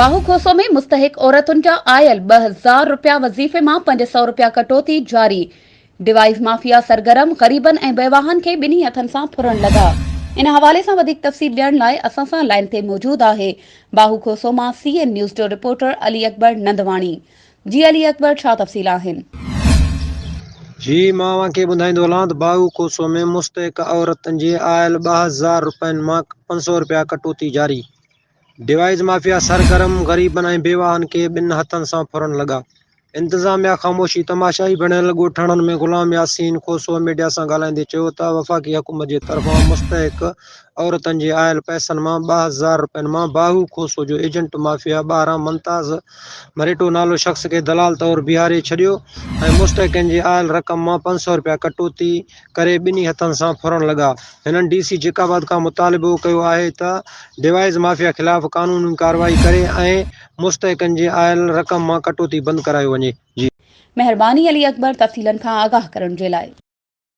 बाहूखोसो में मुस्तहिक औरतुनि जा आयल 2000 रुपया वज़ीफ़े मां 500 रुपया कटौती जारी। डिवाइस माफ़िया सरगरम ग़रीबनि ऐं बेवाहनि खे ॿिन्ही हथनि सां फुरण लॻा। इन हवाले सां वधीक तफ़सील ॾियण लाइ असां सां लाइन ते मौजूद आहे बाहूखोसो मां CN न्यूज़ जो रिपोर्टर अली अकबर नंदवाणी। जी अली अकबर, छा तफ़सील आहिनि? जी मां के ॿुधाईंदो हलां त बाहूखोसो में मुस्तहिक औरतुनि जे आयल 2000 रुपयनि मां 500 रुपया कटौती जारी। डिवाइस माफ़िया सरगरम ग़रीबनि ऐं बेवाहनि खे ॿिनि हथनि सां फुरण लॻा। इंतज़ामिया ख़ामोशी तमाशाई बणियल ॻोठाणनि में ग़ुलाम यासीन खोसो मीडिया सां ॻाल्हाईंदे चयो त वफ़ाक़ी हुकूमत जे तरफ़ां मुस्तहिक औरतुनि जे आयल पैसनि मां 2000 रुपयनि मां बाहूखोसो जो एजेंट माफ़िया 12 मुमताज़ मरेटो नालो शख़्स खे दलाल तौरु बीहारे छॾियो ऐं मुस्तहिकनि जे आयल रक़म मां 500 रुपया कटौती करे ॿिन्ही हथनि सां फुरण लॻा। हिननि DC जेकाबाद खां मुतालिबो कयो आहे त डिवाइस माफ़िया ख़िलाफ़ क़ानूनी कार्रवाई करे ऐं मुस्तहिकनि जे आयल रक़म मां कटौती बंदि करायो वञे। जी महिरबानी अली अकबर, तफ़सीलनि खां आगाह करण जे लाइ।